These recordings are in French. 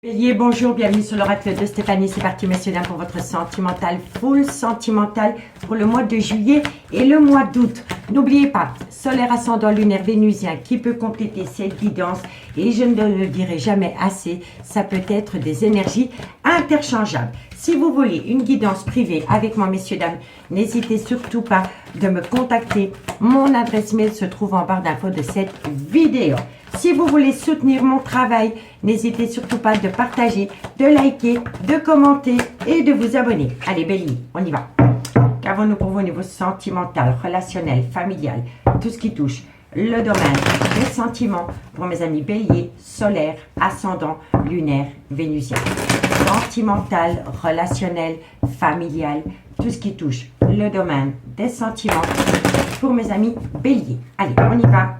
Bélier, bonjour, bienvenue sur l'oracle de Stéphanie. C'est parti, messieurs, dames, pour votre sentimental, full sentimental pour le mois de juillet et le mois d'août. N'oubliez pas, solaire ascendant lunaire vénusien qui peut compléter cette guidance. Et je ne le dirai jamais assez, ça peut être des énergies interchangeables. Si vous voulez une guidance privée avec moi, messieurs, dames, n'hésitez surtout pas de me contacter. Mon adresse mail se trouve en barre d'infos de cette vidéo. Si vous voulez soutenir mon travail, n'hésitez surtout pas de partager, de liker, de commenter et de vous abonner. Allez, Bélier, on y va. Qu'avons-nous pour vous au niveau sentimental, relationnel, familial, tout ce qui touche le domaine des sentiments pour mes amis Bélier, solaire, ascendant, lunaire, vénusien. Sentimental, relationnel, familial, tout ce qui touche le domaine des sentiments pour mes amis Bélier. Allez, on y va.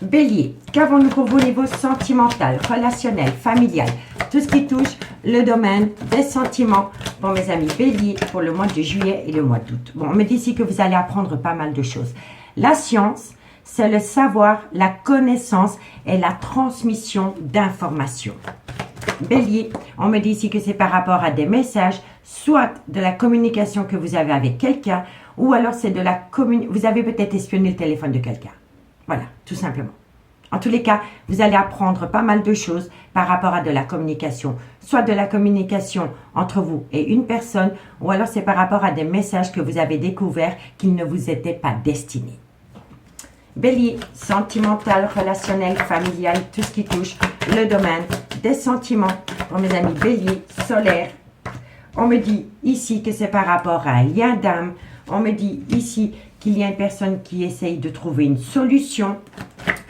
Bélier, qu'avons-nous pour vous au niveau sentimental, relationnel, familial, tout ce qui touche le domaine des sentiments pour mes amis Bélier pour le mois de juillet et le mois d'août. Bon, on me dit ici que vous allez apprendre pas mal de choses. La science, c'est le savoir, la connaissance et la transmission d'informations. Bélier, on me dit ici que c'est par rapport à des messages, soit de la communication que vous avez avec quelqu'un, ou alors c'est de la communication, vous avez peut-être espionné le téléphone de quelqu'un. Voilà, tout simplement. En tous les cas, vous allez apprendre pas mal de choses par rapport à de la communication. Soit de la communication entre vous et une personne, ou alors c'est par rapport à des messages que vous avez découverts qui ne vous étaient pas destinés. Bélier, sentimental, relationnel, familial, tout ce qui touche le domaine des sentiments. Pour mes amis Bélier, solaire, on me dit ici que c'est par rapport à un lien d'âme. On me dit ici qu'il y a une personne qui essaye de trouver une solution,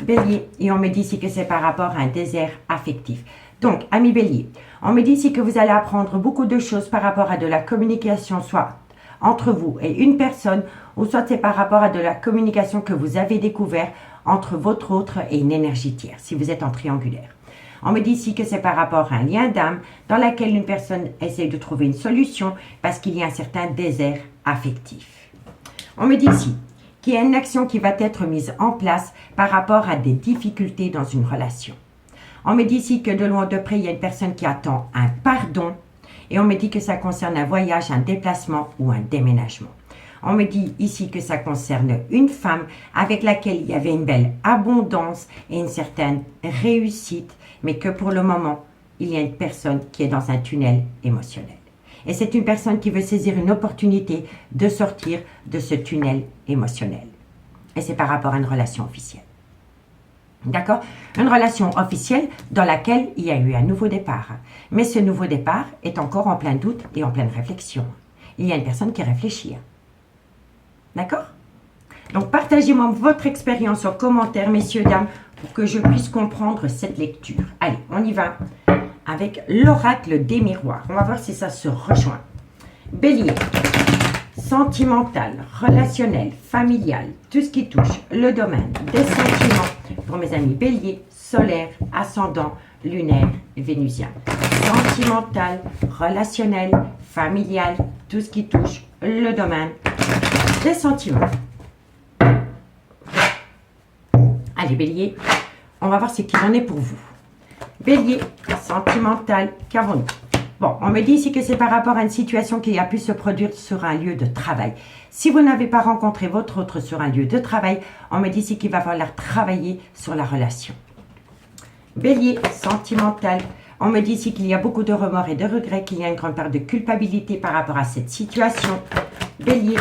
Bélier, et on me dit ici que c'est par rapport à un désert affectif. Donc, amis Bélier, on me dit ici que vous allez apprendre beaucoup de choses par rapport à de la communication, soit entre vous et une personne, ou soit c'est par rapport à de la communication que vous avez découvert entre votre autre et une énergie tierce, si vous êtes en triangulaire. On me dit ici que c'est par rapport à un lien d'âme dans lequel une personne essaye de trouver une solution parce qu'il y a un certain désert affectif. On me dit ici qu'il y a une action qui va être mise en place par rapport à des difficultés dans une relation. On me dit ici que de loin de près, il y a une personne qui attend un pardon et on me dit que ça concerne un voyage, un déplacement ou un déménagement. On me dit ici que ça concerne une femme avec laquelle il y avait une belle abondance et une certaine réussite, mais que pour le moment, il y a une personne qui est dans un tunnel émotionnel. Et c'est une personne qui veut saisir une opportunité de sortir de ce tunnel émotionnel. Et c'est par rapport à une relation officielle. D'accord? Une relation officielle dans laquelle il y a eu un nouveau départ. Mais ce nouveau départ est encore en plein doute et en pleine réflexion. Il y a une personne qui réfléchit. D'accord? Donc, partagez-moi votre expérience en commentaire, messieurs, dames, pour que je puisse comprendre cette lecture. Allez, on y va avec l'oracle des miroirs. On va voir si ça se rejoint. Bélier, sentimental, relationnel, familial, tout ce qui touche le domaine des sentiments pour mes amis Bélier, solaire, ascendant, lunaire, vénusien. Sentimental, relationnel, familial, tout ce qui touche le domaine des sentiments. Allez Bélier, on va voir ce qu'il en est pour vous. Bélier, sentimental, qu'avons-nous? Bon, on me dit ici que c'est par rapport à une situation qui a pu se produire sur un lieu de travail. Si vous n'avez pas rencontré votre autre sur un lieu de travail, on me dit ici qu'il va falloir travailler sur la relation. Bélier, sentimental, on me dit ici qu'il y a beaucoup de remords et de regrets, qu'il y a une grande part de culpabilité par rapport à cette situation. Bélier,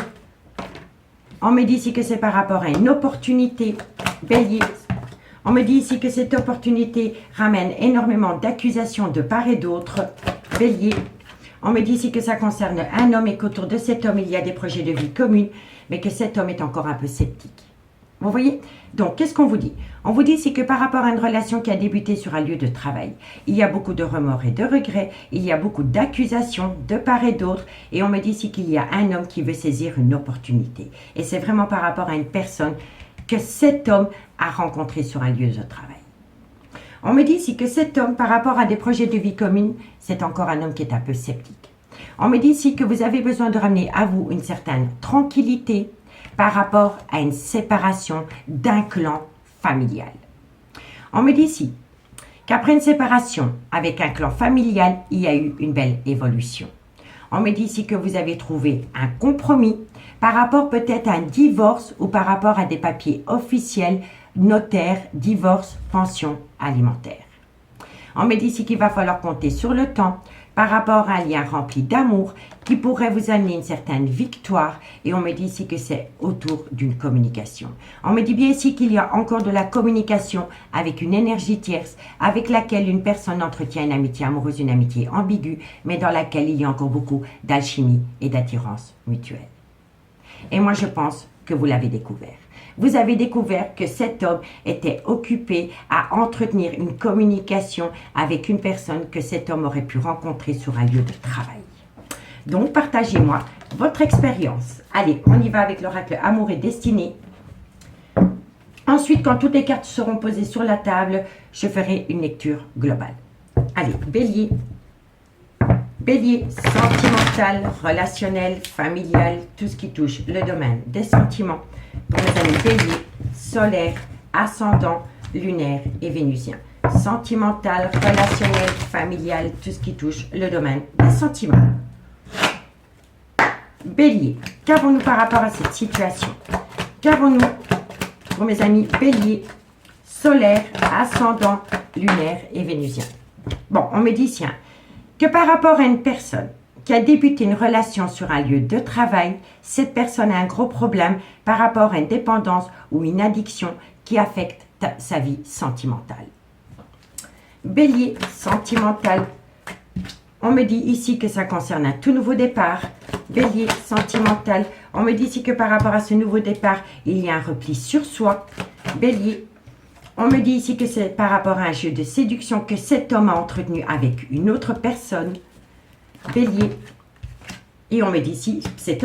on me dit ici que c'est par rapport à une opportunité. Bélier, on me dit ici que cette opportunité ramène énormément d'accusations de part et d'autre. Bélier, on me dit ici que ça concerne un homme et qu'autour de cet homme, il y a des projets de vie communs, mais que cet homme est encore un peu sceptique. Vous voyez? Donc, qu'est-ce qu'on vous dit? On vous dit ici que par rapport à une relation qui a débuté sur un lieu de travail, il y a beaucoup de remords et de regrets, il y a beaucoup d'accusations de part et d'autre, et on me dit ici qu'il y a un homme qui veut saisir une opportunité. Et c'est vraiment par rapport à une personne que cet homme a rencontré sur un lieu de travail. On me dit ici que cet homme, par rapport à des projets de vie commune, c'est encore un homme qui est un peu sceptique. On me dit ici que vous avez besoin de ramener à vous une certaine tranquillité par rapport à une séparation d'un clan familial. On me dit ici qu'après une séparation avec un clan familial, il y a eu une belle évolution. On me dit ici que vous avez trouvé un compromis par rapport peut-être à un divorce ou par rapport à des papiers officiels, notaire, divorce, pension alimentaire. On me dit ici qu'il va falloir compter sur le temps par rapport à un lien rempli d'amour qui pourrait vous amener une certaine victoire, et on me dit ici que c'est autour d'une communication. On me dit bien ici qu'il y a encore de la communication avec une énergie tierce avec laquelle une personne entretient une amitié amoureuse, une amitié ambiguë, mais dans laquelle il y a encore beaucoup d'alchimie et d'attirance mutuelle. Et moi je pense que vous l'avez découvert. Vous avez découvert que cet homme était occupé à entretenir une communication avec une personne que cet homme aurait pu rencontrer sur un lieu de travail. Donc, partagez-moi votre expérience. Allez, on y va avec l'oracle Amour et Destinée. Ensuite, quand toutes les cartes seront posées sur la table, je ferai une lecture globale. Allez, Bélier. Bélier, sentimental, relationnel, familial, tout ce qui touche le domaine des sentiments. Pour mes amis Bélier, solaire, ascendant, lunaire et vénusien. Sentimental, relationnel, familial, tout ce qui touche le domaine des sentiments. Bélier, qu'avons-nous par rapport à cette situation? Qu'avons-nous pour mes amis Bélier, solaire, ascendant, lunaire et vénusien? Bon, on me dit ici que par rapport à une personne qui a débuté une relation sur un lieu de travail, cette personne a un gros problème par rapport à une dépendance ou une addiction qui affecte sa vie sentimentale. Bélier, sentimental. On me dit ici que ça concerne un tout nouveau départ. Bélier, sentimental. On me dit ici que par rapport à ce nouveau départ, il y a un repli sur soi. Bélier, on me dit ici que c'est par rapport à un jeu de séduction que cet homme a entretenu avec une autre personne. Bélier. Et on me dit ici, cet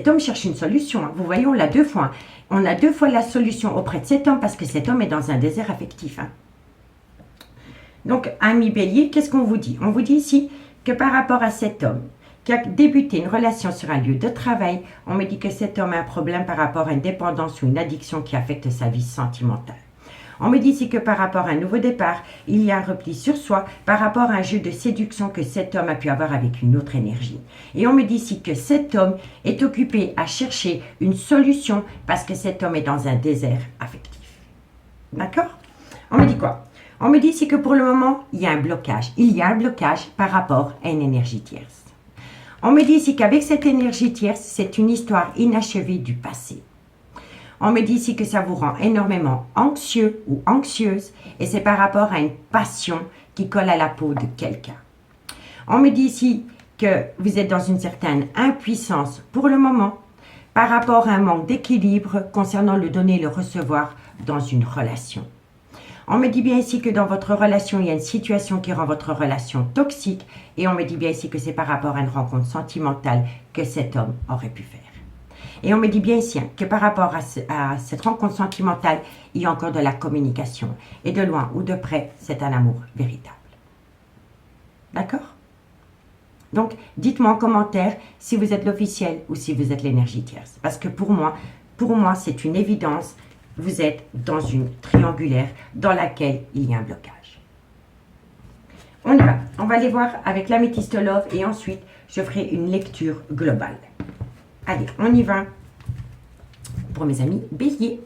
homme cherche une solution. Vous voyez, on l'a deux fois. On a deux fois la solution auprès de cet homme parce que cet homme est dans un désert affectif. Donc, ami Bélier, qu'est-ce qu'on vous dit? On vous dit ici que par rapport à cet homme qui a débuté une relation sur un lieu de travail, on me dit que cet homme a un problème par rapport à une dépendance ou une addiction qui affecte sa vie sentimentale. On me dit ici que par rapport à un nouveau départ, il y a un repli sur soi par rapport à un jeu de séduction que cet homme a pu avoir avec une autre énergie. Et on me dit ici que cet homme est occupé à chercher une solution parce que cet homme est dans un désert affectif. D'accord? On me dit quoi? On me dit ici que pour le moment, il y a un blocage. Il y a un blocage par rapport à une énergie tierce. On me dit ici qu'avec cette énergie tierce, c'est une histoire inachevée du passé. On me dit ici que ça vous rend énormément anxieux ou anxieuse et c'est par rapport à une passion qui colle à la peau de quelqu'un. On me dit ici que vous êtes dans une certaine impuissance pour le moment par rapport à un manque d'équilibre concernant le donner et le recevoir dans une relation. On me dit bien ici que dans votre relation, il y a une situation qui rend votre relation toxique et on me dit bien ici que c'est par rapport à une rencontre sentimentale que cet homme aurait pu faire. Et on me dit bien ici que par rapport à cette rencontre sentimentale, il y a encore de la communication. Et de loin ou de près, c'est un amour véritable. D'accord? Donc, dites-moi en commentaire si vous êtes l'officiel ou si vous êtes l'énergie tierce. Parce que pour moi, c'est une évidence. Vous êtes dans une triangulaire dans laquelle il y a un blocage. On y va. On va aller voir avec l'améthyste love et ensuite, je ferai une lecture globale. Allez, on y va pour mes amis Bélier.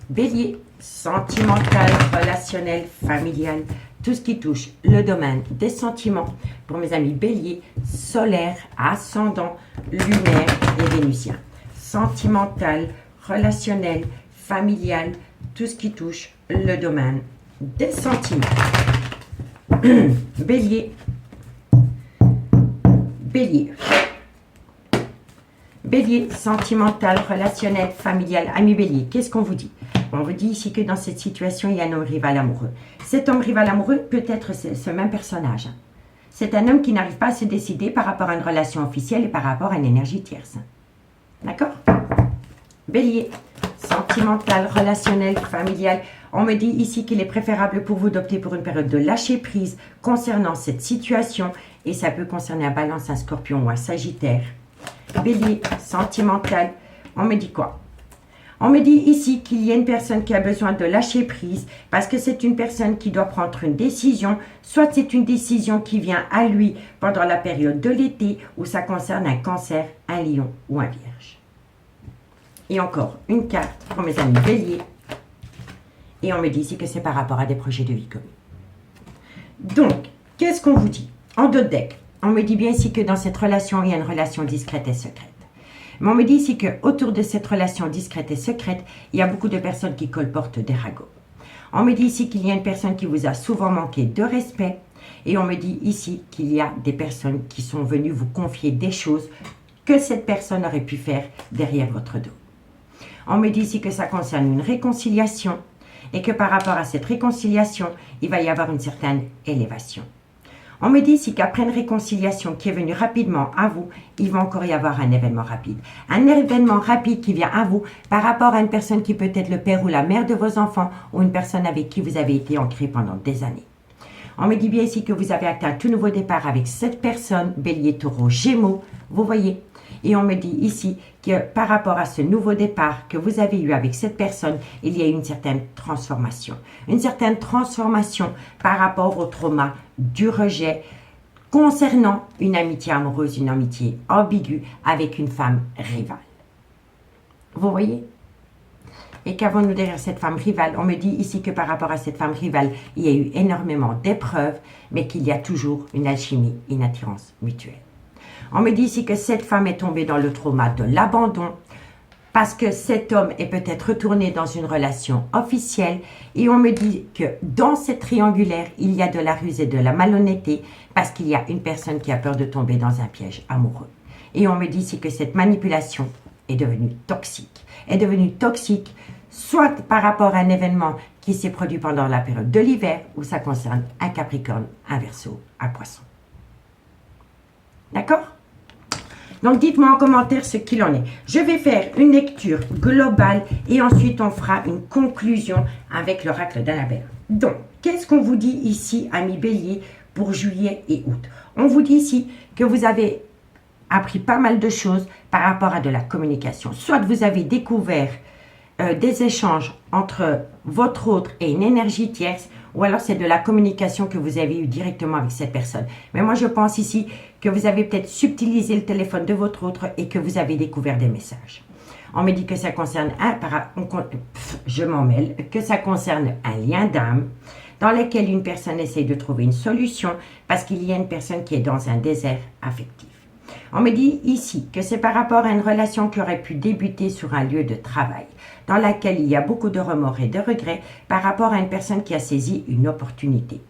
Bélier, sentimental, relationnel, familial, tout ce qui touche le domaine des sentiments. Pour mes amis Bélier, solaire, ascendant, lunaire et vénusien. Sentimental, relationnel, familial, tout ce qui touche le domaine des sentiments. Bélier. Bélier. Bélier, sentimental, relationnel, familial, ami Bélier, qu'est-ce qu'on vous dit? On vous dit ici que dans cette situation, il y a un homme rival amoureux. Cet homme rival amoureux peut être ce même personnage. C'est un homme qui n'arrive pas à se décider par rapport à une relation officielle et par rapport à une énergie tierce. D'accord? Bélier, sentimental, relationnel, familial. On me dit ici qu'il est préférable pour vous d'opter pour une période de lâcher prise concernant cette situation et ça peut concerner un Balance, un Scorpion ou un Sagittaire. Bélier, sentimental, on me dit quoi? On me dit ici qu'il y a une personne qui a besoin de lâcher prise parce que c'est une personne qui doit prendre une décision. Soit c'est une décision qui vient à lui pendant la période de l'été ou ça concerne un cancer, un lion ou un vierge. Et encore une carte pour mes amis béliers. Et on me dit ici que c'est par rapport à des projets de vie communs. Donc, qu'est-ce qu'on vous dit? En deux decks, on me dit bien ici que dans cette relation, il y a une relation discrète et secrète. Mais on me dit ici qu'autour de cette relation discrète et secrète, il y a beaucoup de personnes qui colportent des ragots. On me dit ici qu'il y a une personne qui vous a souvent manqué de respect. Et on me dit ici qu'il y a des personnes qui sont venues vous confier des choses que cette personne aurait pu faire derrière votre dos. On me dit ici que ça concerne une réconciliation et que par rapport à cette réconciliation, il va y avoir une certaine élévation. On me dit ici qu'après une réconciliation qui est venue rapidement à vous, il va encore y avoir un événement rapide. Un événement rapide qui vient à vous par rapport à une personne qui peut être le père ou la mère de vos enfants ou une personne avec qui vous avez été ancré pendant des années. On me dit bien ici que vous avez acté un tout nouveau départ avec cette personne, bélier, taureau, gémeaux, vous voyez. Et on me dit ici que par rapport à ce nouveau départ que vous avez eu avec cette personne, il y a une certaine transformation. Une certaine transformation par rapport au trauma du rejet concernant une amitié amoureuse, une amitié ambiguë avec une femme rivale. Vous voyez? Et qu'avons-nous derrière cette femme rivale? On me dit ici que par rapport à cette femme rivale, il y a eu énormément d'épreuves, mais qu'il y a toujours une alchimie, une attirance mutuelle. On me dit ici que cette femme est tombée dans le trauma de l'abandon parce que cet homme est peut-être retourné dans une relation officielle et on me dit que dans cette triangulaire, il y a de la ruse et de la malhonnêteté parce qu'il y a une personne qui a peur de tomber dans un piège amoureux. Et on me dit ici que cette manipulation est devenue toxique. Est devenue toxique soit par rapport à un événement qui s'est produit pendant la période de l'hiver où ça concerne un Capricorne, un Verseau, un Poisson. D'accord? Donc, dites-moi en commentaire ce qu'il en est. Je vais faire une lecture globale et ensuite on fera une conclusion avec l'oracle d'Annabelle. Donc, qu'est-ce qu'on vous dit ici, amis béliers, pour juillet et août? On vous dit ici que vous avez appris pas mal de choses par rapport à de la communication. Soit vous avez découvert des échanges entre votre autre et une énergie tierce, ou alors c'est de la communication que vous avez eue directement avec cette personne. Mais moi, je pense ici que vous avez peut-être subtilisé le téléphone de votre autre et que vous avez découvert des messages. On me dit que ça concerne je m'en mêle, que ça concerne un lien d'âme dans lequel une personne essaie de trouver une solution parce qu'il y a une personne qui est dans un désert affectif. On me dit ici que c'est par rapport à une relation qui aurait pu débuter sur un lieu de travail, dans laquelle il y a beaucoup de remords et de regrets par rapport à une personne qui a saisi une opportunité.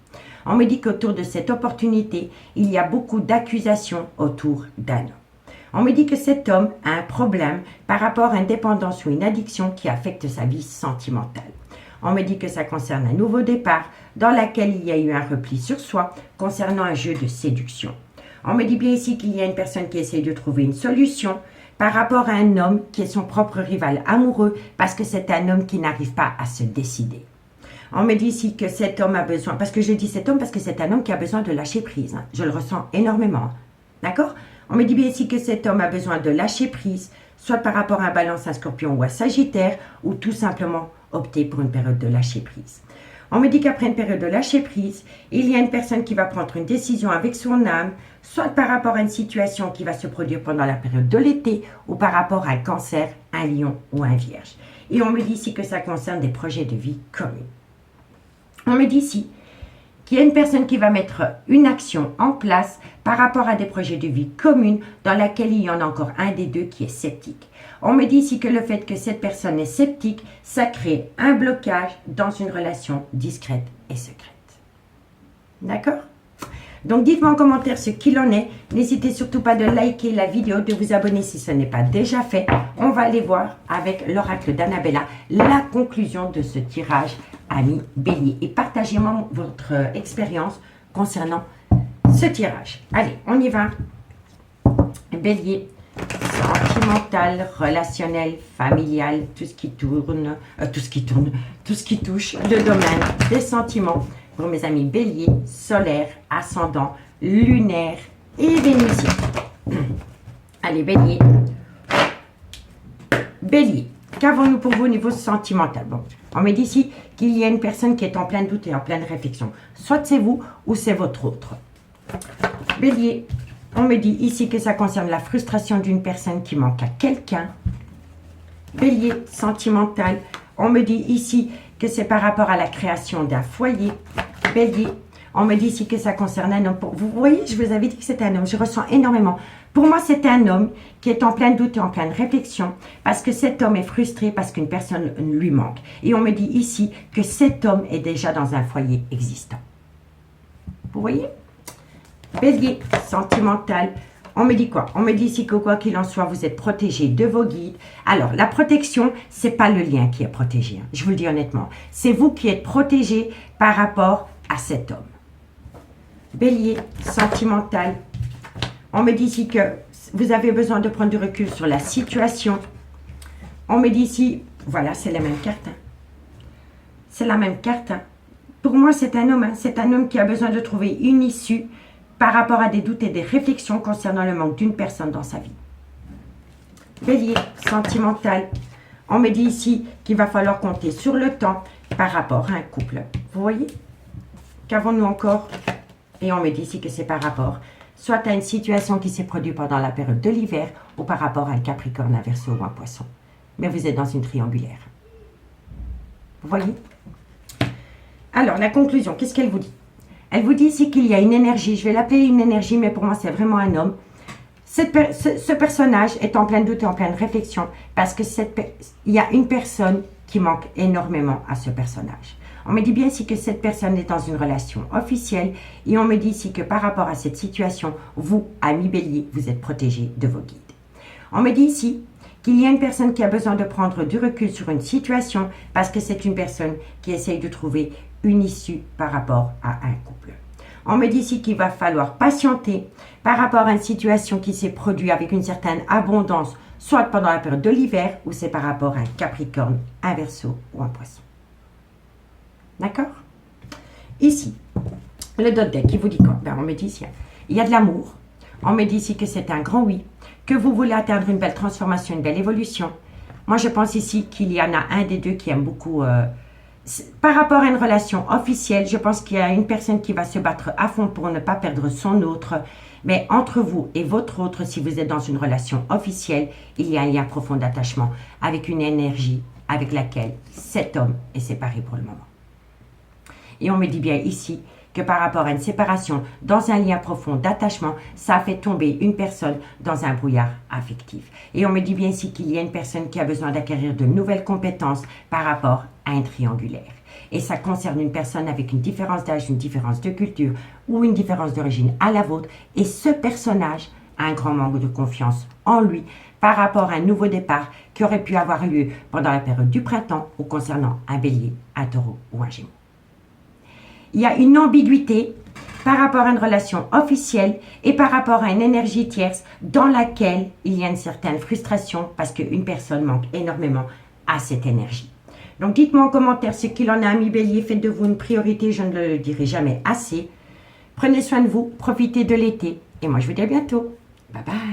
On me dit qu'autour de cette opportunité, il y a beaucoup d'accusations autour d'un homme. On me dit que cet homme a un problème par rapport à une dépendance ou une addiction qui affecte sa vie sentimentale. On me dit que ça concerne un nouveau départ dans lequel il y a eu un repli sur soi concernant un jeu de séduction. On me dit bien ici qu'il y a une personne qui essaie de trouver une solution par rapport à un homme qui est son propre rival amoureux parce que c'est un homme qui n'arrive pas à se décider. On me dit ici que cet homme a besoin, parce que je dis cet homme parce que c'est un homme qui a besoin de lâcher prise. Hein. Je le ressens énormément. D'accord? On me dit bien ici que cet homme a besoin de lâcher prise, soit par rapport à un Balance, un Scorpion ou un Sagittaire, ou tout simplement opter pour une période de lâcher prise. On me dit qu'après une période de lâcher prise, il y a une personne qui va prendre une décision avec son âme, soit par rapport à une situation qui va se produire pendant la période de l'été, ou par rapport à un Cancer, un Lion ou un Vierge. Et on me dit ici que ça concerne des projets de vie communs. On me dit ici qu'il y a une personne qui va mettre une action en place par rapport à des projets de vie communs dans laquelle il y en a encore un des deux qui est sceptique. On me dit ici que le fait que cette personne est sceptique, ça crée un blocage dans une relation discrète et secrète. D'accord? Donc dites-moi en commentaire ce qu'il en est. N'hésitez surtout pas de liker la vidéo, de vous abonner si ce n'est pas déjà fait. On va aller voir avec l'oracle d'Annabella la conclusion de ce tirage, amis bélier. Et partagez-moi votre expérience concernant ce tirage. Allez, on y va. Bélier, sentimental, relationnel, familial, tout ce qui tourne, tout ce qui touche le domaine des sentiments. Pour mes amis bélier, solaire, ascendant, lunaire et vénusien. Allez, bélier. Bélier, qu'avons-nous pour vous au niveau sentimental? Bon, on me dit ici qu'il y a une personne qui est en plein doute et en pleine réflexion. Soit c'est vous ou c'est votre autre. Bélier, on me dit ici que ça concerne la frustration d'une personne qui manque à quelqu'un. Bélier, sentimental, on me dit ici que c'est par rapport à la création d'un foyer. Bélier, on me dit ici que ça concerne un homme. Vous voyez, je vous avais dit que c'était un homme. Je ressens énormément. Pour moi, c'est un homme qui est en plein doute et en pleine réflexion parce que cet homme est frustré parce qu'une personne lui manque. Et on me dit ici que cet homme est déjà dans un foyer existant. Vous voyez? Bélier, sentimental. On me dit quoi? On me dit ici que quoi qu'il en soit, vous êtes protégé de vos guides. Alors, la protection, c'est pas le lien qui est protégé. Hein, je vous le dis honnêtement. C'est vous qui êtes protégé par rapport à cet homme. Bélier, sentimental. On me dit ici que vous avez besoin de prendre du recul sur la situation. On me dit ici, voilà, c'est la même carte. Hein. C'est la même carte. Hein. Pour moi, c'est un homme. Hein. C'est un homme qui a besoin de trouver une issue par rapport à des doutes et des réflexions concernant le manque d'une personne dans sa vie. Bélier, sentimental. On me dit ici qu'il va falloir compter sur le temps par rapport à un couple. Vous voyez? Qu'avons-nous encore? Et on me dit ici que c'est par rapport soit à une situation qui s'est produite pendant la période de l'hiver ou par rapport à un Capricorne, un Verseau ou un Poisson. Mais vous êtes dans une triangulaire. Vous voyez? Alors, la conclusion, qu'est-ce qu'elle vous dit? Elle vous dit ici qu'il y a une énergie, je vais l'appeler une énergie, mais pour moi, c'est vraiment un homme. Ce personnage est en plein doute et en pleine réflexion parce que il y a une personne qui manque énormément à ce personnage. On me dit bien ici que cette personne est dans une relation officielle et on me dit ici que par rapport à cette situation, vous, ami Bélier, vous êtes protégé de vos guides. On me dit ici qu'il y a une personne qui a besoin de prendre du recul sur une situation parce que c'est une personne qui essaye de trouver une issue par rapport à un couple. On me dit ici qu'il va falloir patienter par rapport à une situation qui s'est produite avec une certaine abondance, soit pendant la période de l'hiver ou c'est par rapport à un Capricorne, un Verseau ou un Poisson. D'accord? Ici, le dot deck qui vous dit quoi? Ben, on me dit ici, il y a de l'amour. On me dit ici que c'est un grand oui, que vous voulez atteindre une belle transformation, une belle évolution. Moi, je pense ici qu'il y en a un des deux qui aime beaucoup. Par rapport à une relation officielle, je pense qu'il y a une personne qui va se battre à fond pour ne pas perdre son autre. Mais entre vous et votre autre, si vous êtes dans une relation officielle, il y a un lien profond d'attachement avec une énergie avec laquelle cet homme est séparé pour le moment. Et on me dit bien ici que par rapport à une séparation dans un lien profond d'attachement, ça fait tomber une personne dans un brouillard affectif. Et on me dit bien ici qu'il y a une personne qui a besoin d'acquérir de nouvelles compétences par rapport à un triangulaire. Et ça concerne une personne avec une différence d'âge, une différence de culture ou une différence d'origine à la vôtre. Et ce personnage a un grand manque de confiance en lui par rapport à un nouveau départ qui aurait pu avoir lieu pendant la période du printemps ou concernant un Bélier, un Taureau ou un Gémeaux. Il y a une ambiguïté par rapport à une relation officielle et par rapport à une énergie tierce dans laquelle il y a une certaine frustration parce qu'une personne manque énormément à cette énergie. Donc dites-moi en commentaire ce qu'il en a, ami Bélier, faites de vous une priorité, je ne le dirai jamais assez. Prenez soin de vous, profitez de l'été et moi je vous dis à bientôt. Bye bye.